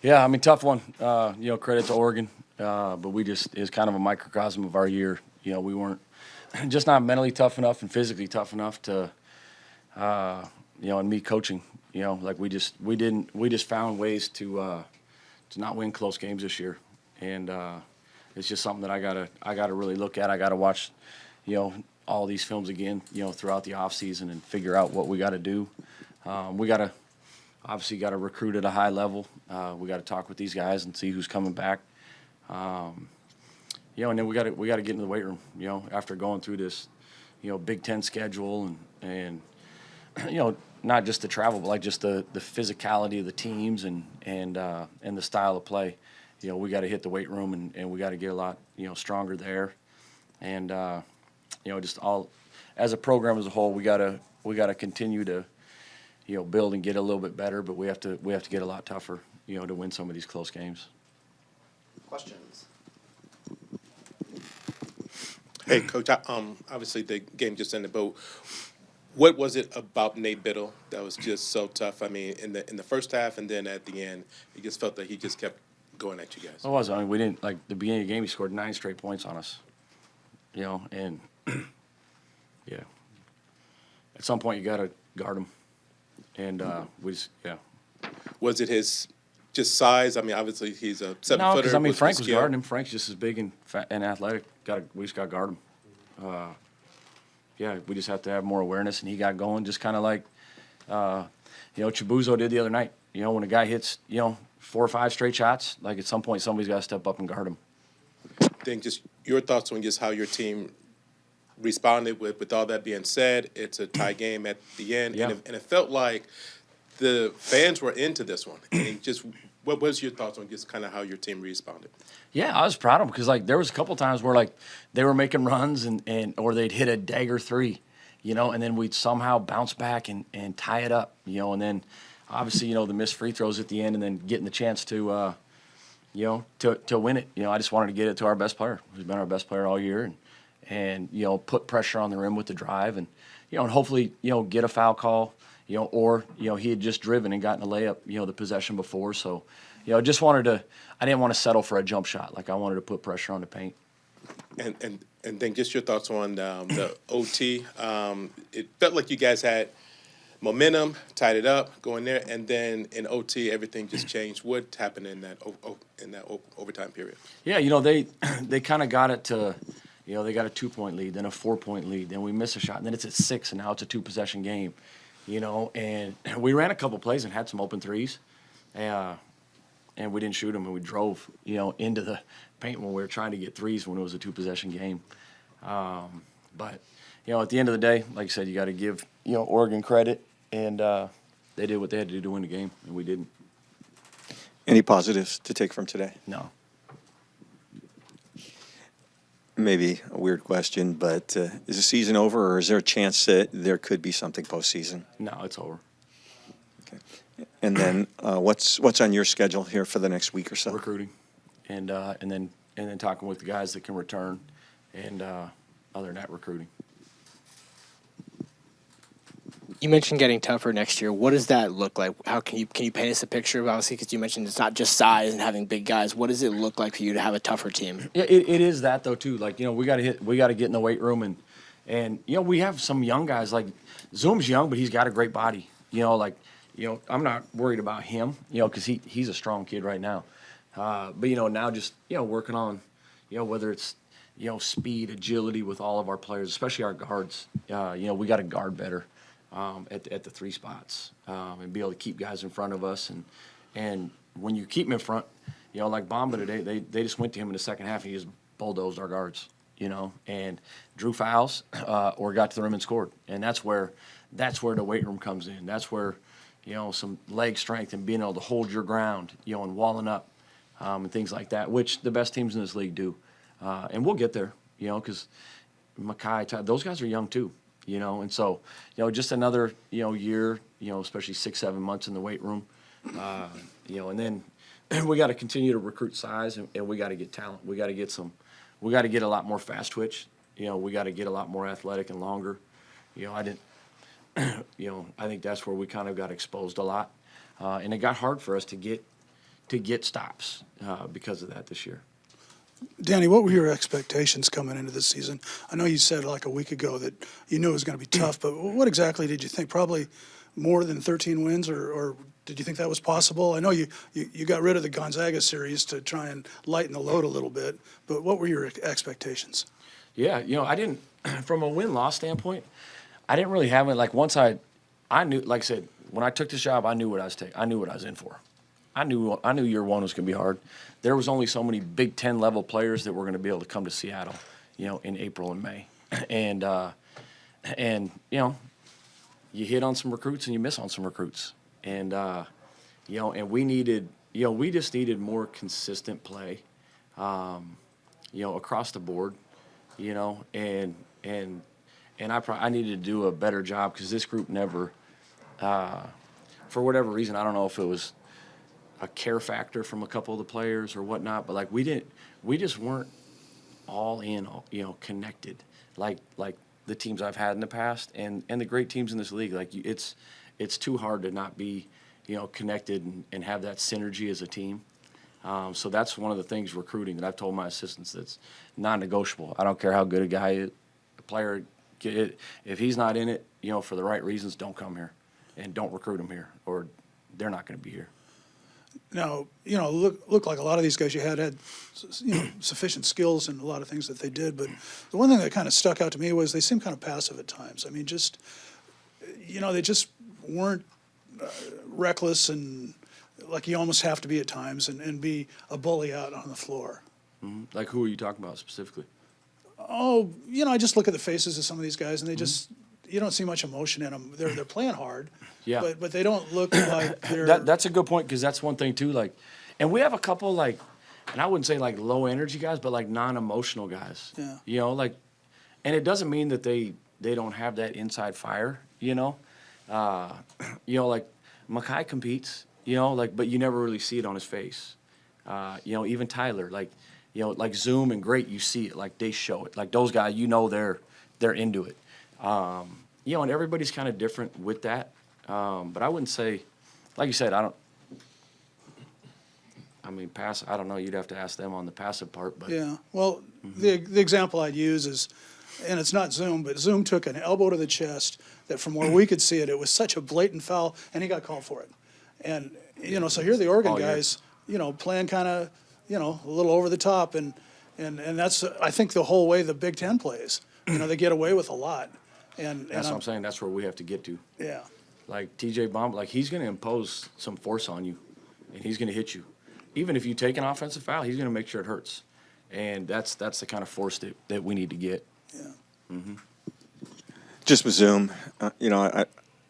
Yeah, I mean, tough one. Credit to Oregon, but it's kind of a microcosm of our year. We weren't just not mentally tough enough and physically tough enough to, and me coaching, like we just found ways to not win close games this year, and it's just something that I gotta really look at. I gotta watch, all these films again, throughout the off season and figure out what we got to do. We gotta obviously got to recruit at a high level. We got to talk with these guys and see who's coming back. And then we got to get into the weight room. After going through this, Big Ten schedule and not just the travel, but like just the physicality of the teams and the style of play. We got to hit the weight room and we got to get a lot stronger there. And just all as a program as a whole, we gotta continue to build and get a little bit better, but we have to get a lot tougher, to win some of these close games. Questions? Hey, Coach, obviously the game just ended, but what was it about Nate Biddle that was just so tough? I mean, in the first half and then at the end, you just felt that he just kept going at you guys. It was. I mean, we didn't like the beginning of the game. He scored 9 straight points on us. And yeah, at some point you got to guard him. And Was it his just size? I mean, obviously he's a 7-footer. No, because I mean with Frank was skill. guarding him. Frank's just as big and fat and athletic. We just got to guard him. We just have to have more awareness, and he got going just kind of like, Chibuzo did the other night. When a guy hits, 4 or 5 straight shots, like at some point somebody's got to step up and guard him. Then just your thoughts on just how your team responded with all that being said. It's a tie game at the end, Yeah. and it felt like the fans were into this one. And just what was your thoughts on just kind of how your team responded? Yeah, I was proud of them because like there was a couple times where like they were making runs and or they'd hit a dagger 3, and then we'd somehow bounce back and tie it up, and then obviously the missed free throws at the end and then getting the chance to to win it. I just wanted to get it to our best player, who's been our best player all year, and put pressure on the rim with the drive and and hopefully get a foul call, or he had just driven and gotten a layup the possession before, so just wanted to. I didn't want to settle for a jump shot. Like I wanted to put pressure on the paint. And then just your thoughts on the OT. It felt like you guys had momentum, tied it up, going there, and then in OT everything just changed. What happened in that overtime period? Yeah, they kind of got it to, they got a 2-point lead, then a 4-point lead, then we miss a shot, and then it's at 6, and now it's a 2-possession game, and we ran a couple plays and had some open threes, and we didn't shoot them, and we drove, into the paint when we were trying to get threes when it was a 2-possession game. But at the end of the day, like I said, you got to give, Oregon credit, and they did what they had to do to win the game, and we didn't. Any positives to take from today? No. Maybe a weird question, but is the season over, or is there a chance that there could be something postseason? No, it's over. Okay. And then what's on your schedule here for the next week or so? Recruiting, and then talking with the guys that can return, and other than that, recruiting. You mentioned getting tougher next year. What does that look like? How can you paint us a picture? Obviously, because you mentioned it's not just size and having big guys. What does it look like for you to have a tougher team? Yeah, it is that though too. Like we got to get in the weight room and we have some young guys. Like Zoom's young, but he's got a great body. I'm not worried about him. Because he's a strong kid right now. But now just working on whether it's speed, agility with all of our players, especially our guards. We got to guard better. At the 3 spots, and be able to keep guys in front of us, and when you keep them in front, like Bamba today, they just went to him in the second half and he just bulldozed our guards, and drew fouls or got to the rim and scored, and that's where the weight room comes in. That's where some leg strength and being able to hold your ground, and walling up, and things like that, which the best teams in this league do, and we'll get there, because Makai, those guys are young too. And so, just another, year, especially 6-7 months in the weight room, and then we got to continue to recruit size and we got to get talent. We got to get a lot more fast twitch. We got to get a lot more athletic and longer. I think that's where we kind of got exposed a lot. And it got hard for us to to get stops because of that this year. Danny, what were your expectations coming into this season? I know you said like a week ago that you knew it was going to be tough, but what exactly did you think? Probably more than 13 wins, or did you think that was possible? I know you got rid of the Gonzaga series to try and lighten the load a little bit, but what were your expectations? Yeah, I didn't, from a win-loss standpoint, I didn't really have it. Like, once I knew, like I said, when I took this job, I knew what I was taking. I knew what I was in for. I knew year one was going to be hard. There was only so many Big Ten level players that were going to be able to come to Seattle, in April and May, and you hit on some recruits and you miss on some recruits, and and we just needed more consistent play, across the board, and I needed to do a better job because this group never, for whatever reason, I don't know if it was a care factor from a couple of the players or whatnot, but like we just weren't all in, connected like the teams I've had in the past and the great teams in this league. Like it's too hard to not be, connected and have that synergy as a team. So that's one of the things recruiting that I've told my assistants that's non-negotiable. I don't care how good a player, if he's not in it, for the right reasons, don't come here and don't recruit him here or they're not going to be here. Now, look like a lot of these guys you had, sufficient skills and a lot of things that they did. But the one thing that kind of stuck out to me was they seemed kind of passive at times. I mean, they just weren't reckless and like you almost have to be at times and be a bully out on the floor. Mm-hmm. Like, who are you talking about specifically? Oh, I just look at the faces of some of these guys and they just, you don't see much emotion in them. They're playing hard. Yeah. But they don't look like they're. That's a good point because that's one thing too. Like, and we have a couple and I wouldn't say like low energy guys, but like non-emotional guys. Yeah. And it doesn't mean that they don't have that inside fire. Like Makai competes. But you never really see it on his face. Even Tyler, like Zoom and Great, you see it. Like they show it. Like those guys, they're into it. And everybody's kind of different with that. But I wouldn't say, like you said, I don't know. You'd have to ask them on the passive part. But Yeah. Well, the example I'd use is, and it's not Zoom, but Zoom took an elbow to the chest that from where we could see it, it was such a blatant foul, and he got called for it. And, so here are the Oregon Oh, yeah. guys, playing kind of, a little over the top. And that's, I think, the whole way the Big Ten plays. They get away with a lot. And that's what I'm saying. That's where we have to get to. Yeah. Like TJ Bomb, like he's going to impose some force on you, and he's going to hit you. Even if you take an offensive foul, he's going to make sure it hurts. And that's the kind of force that we need to get. Yeah. Just with Zoom, I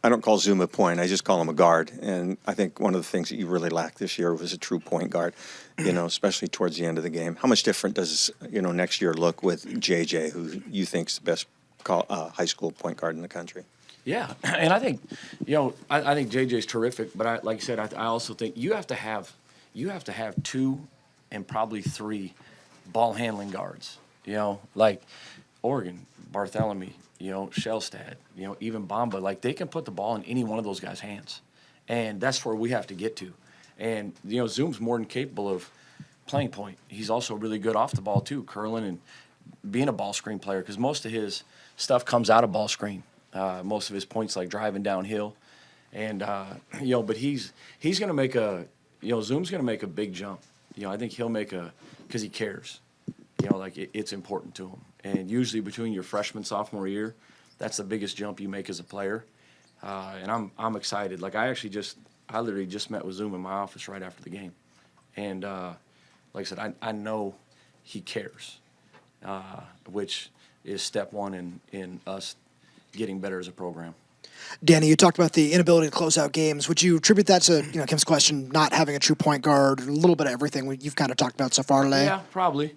don't call Zoom a point. I just call him a guard. And I think one of the things that you really lacked this year was a true point guard, especially towards the end of the game. How much different does, next year look with JJ, who you think's the best high school point guard in the country? Yeah, and I think, I think JJ's terrific. But like I said, I also think you have to have 2 and probably 3 ball handling guards. Like Oregon, Barthélemy, Shellstad, even Bamba. Like they can put the ball in any one of those guys' hands, and that's where we have to get to. And Zoom's more than capable of playing point. He's also really good off the ball too, curling and being a ball screen player because most of his stuff comes out of ball screen. Most of his points like driving downhill, and but he's going to make Zoom's going to make a big jump. I think he'll make because he cares. It's important to him. And usually between your freshman sophomore year, that's the biggest jump you make as a player. And I'm excited. Like I literally just met with Zoom in my office right after the game, and like I said, I know he cares, which is step one in us getting better as a program. Danny, you talked about the inability to close out games. Would you attribute that to, Kim's question, not having a true point guard, a little bit of everything you've kind of talked about so far today? Yeah, probably.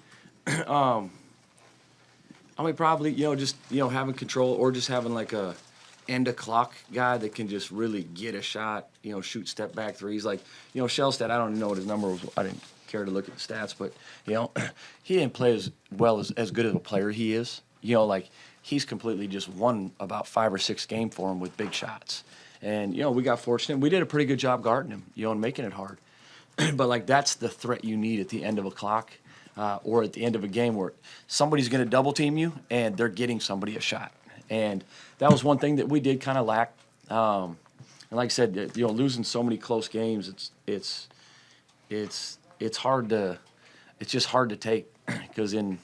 Probably, just, having control or just having like a end of clock guy that can just really get a shot, shoot step back threes. Like, Shellstad, I don't know what his number was. I didn't care to look at the stats, but, he didn't play as well as good of a player he is. He's completely just won about 5 or 6 games for him with big shots. And, we got fortunate. We did a pretty good job guarding him, and making it hard. but like that's the threat you need at the end of a clock, or at the end of a game where somebody's going to double team you and they're getting somebody a shot. And that was one thing that we did kind of lack. And like I said, losing so many close games, it's hard to, it's just hard to take, because in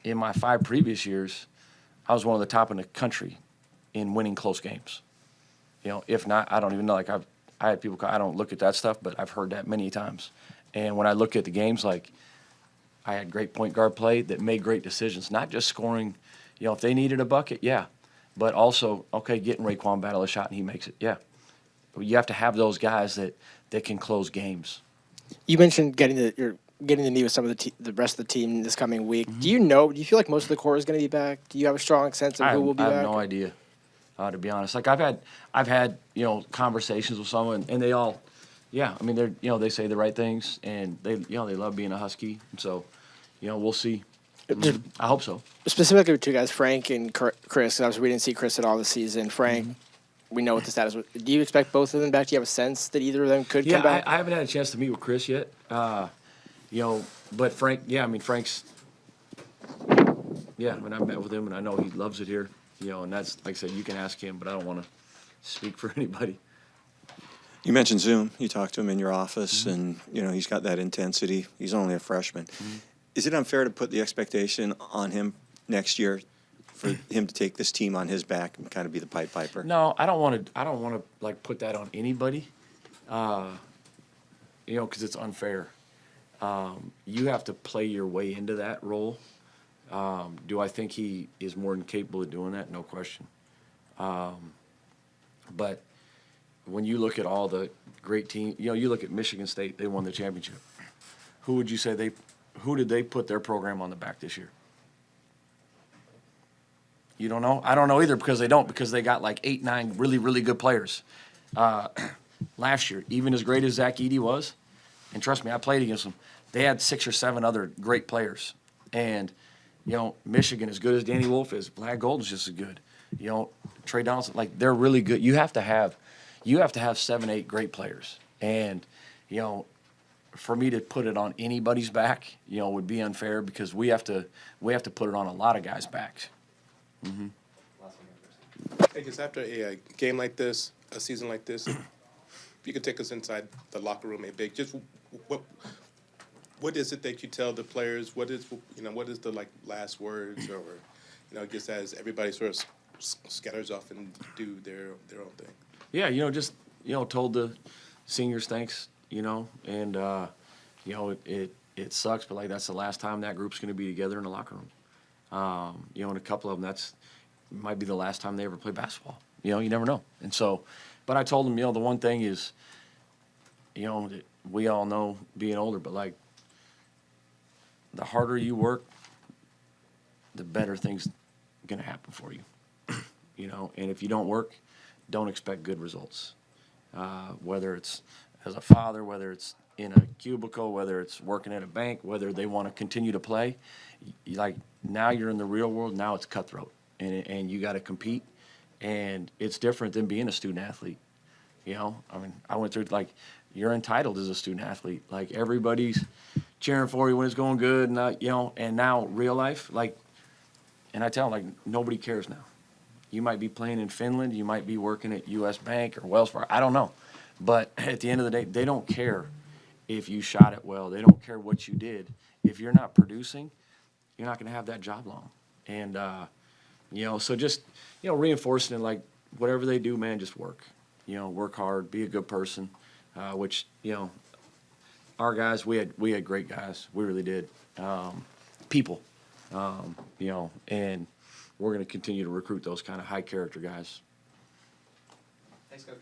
my 5 previous years, I was one of the top in the country in winning close games. If not, I don't even know. Like I had people. I don't look at that stuff, but I've heard that many times. And when I look at the games, like I had great point guard play that made great decisions, not just scoring. If they needed a bucket, yeah, but also getting Raekwon Battle a shot and he makes it, yeah. But you have to have those guys that can close games. You mentioned getting the knee with some of the rest of the team this coming week. Mm-hmm. Do you feel like most of the core is going to be back? Do you have a strong sense of who will be I back? have no idea, to be honest. Like I've had conversations with someone, and they all, yeah. I mean, they're they say the right things, and they they love being a Husky, and so we'll see. I hope so. Specifically with 2 guys, Frank and Chris. Obviously, we didn't see Chris at all this season. Frank, we know what the status was. Do you expect both of them back? Do you have a sense that either of them could come back? I haven't had a chance to meet with Chris yet. But Frank, Frank's, I met with him, and I know he loves it here. And that's, like I said, you can ask him, but I don't want to speak for anybody. You mentioned Zoom. You talked to him in your office, and he's got that intensity. He's only a freshman. Is it unfair to put the expectation on him next year for him to take this team on his back and kind of be the Pied Piper? No, I don't want to like put that on anybody. Because it's unfair. You have to play your way into that role. Do I think he is more than capable of doing that? No question. But when you look at all the great teams, you look at Michigan State, they won the championship. Who would you say who did they put their program on the back this year? You don't know? I don't know either, because they got like 8, 9 really, really good players. Last year, even as great as Zach Edey was, and trust me, I played against them, they had 6 or 7 other great players. And, Michigan, as good as Danny Wolf is, Vlad Golden's just as good. Trey Donaldson, like, they're really good. You have to have 7, 8 great players. And, for me to put it on anybody's back, would be unfair, because we have to put it on a lot of guys' backs. Mm-hmm. Hey, just after a game like this, a season like this, if you could take us inside the locker room, just what is it that you tell the players? What is the last words, or just as everybody sort of scatters off and do their own thing? Yeah, just told the seniors thanks, and it sucks, but like that's the last time that group's going to be together in the locker room. And a couple of them, might be the last time they ever play basketball. You never know. And so, but I told them, the one thing is, that we all know being older, but like the harder you work, the better things going to happen for you. And if you don't work, don't expect good results. Whether it's as a father, whether it's in a cubicle, whether it's working at a bank, whether they want to continue to play, like now you're in the real world, now it's cutthroat. And you got to compete, and it's different than being a student athlete. I went through, like, you're entitled as a student athlete. Like, everybody's cheering for you when it's going good, and and now real life, like, and I tell them, like, nobody cares now. You might be playing in Finland, you might be working at U.S. Bank or Wells Fargo, I don't know. But at the end of the day, they don't care if you shot it well. They don't care what you did. If you're not producing, you're not going to have that job long. And, so just, reinforcing it, like, whatever they do, man, just work. Work hard, be a good person, which, our guys, we had great guys. We really did. People, and we're going to continue to recruit those kind of high character guys. Thanks, Coach.